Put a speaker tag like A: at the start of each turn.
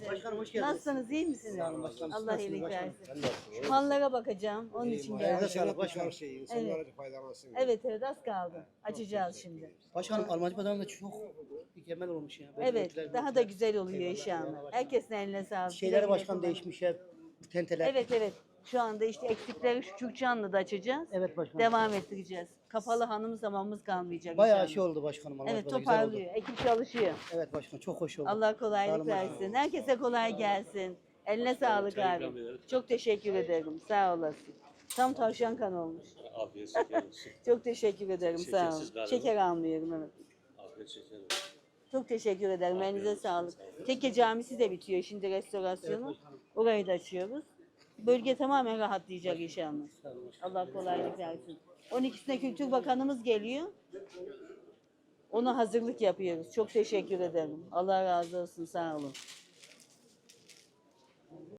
A: versin.
B: Başkanım hoş geldiniz.
A: Nasılsınız, iyi misiniz?
B: Sağ olun başkanım.
A: Allah
B: Nasılsınız
A: iyilik
B: başkanım?
A: versin. Şu mallara bakacağım, onun için geldim.
B: Sağlık başkanım.
C: İnsanlar da faydalansın.
A: Evet, az kaldı. Açacağız şimdi.
B: Başkanım Almancı pazarında çok mükemmel olmuş ya.
A: Evet, daha da güzel oluyor inşallah. Herkesin eline sağlık.
B: Şeyleri başkan değişmiş ya. Tenteler.
A: Evet. Şu anda işte eksikleri şu Türkçanlı'da açacağız.
B: Evet başkanım.
A: Devam ettireceğiz. Kapalı hanım zamanımız kalmayacak
B: Bayağı
A: inşallah.
B: şey oldu başkanım. Almancı
A: Evet,
B: pazarı güzel oldu.
A: toparlıyor. Ekip çalışıyor.
B: Evet başkanım çok hoş oldu.
A: Allah
B: Sağ
A: kolaylık
B: olun başkanım.
A: versin. Herkese kolay gelsin. Eline sağlık abi. Çok teşekkür ederim. Sağ olasın. Tam tavşan kan olmuş.
D: Afiyet şeker olsun.
A: Çok teşekkür ederim. Sağ olun.
D: Şekersiz galiba.
A: Şeker almıyorum, evet.
D: Afiyet şeker olsun.
A: Çok teşekkür ederim. Elinize sağlık. Tekke Camisi de bitiyor şimdi restorasyonu. Orayı da açıyoruz. Bölge tamamen rahatlayacak inşallah. Allah kolaylık versin. 12'sine Kültür Bakanımız geliyor. Ona hazırlık yapıyoruz. Çok teşekkür ederim. Allah razı olsun. Sağ olun.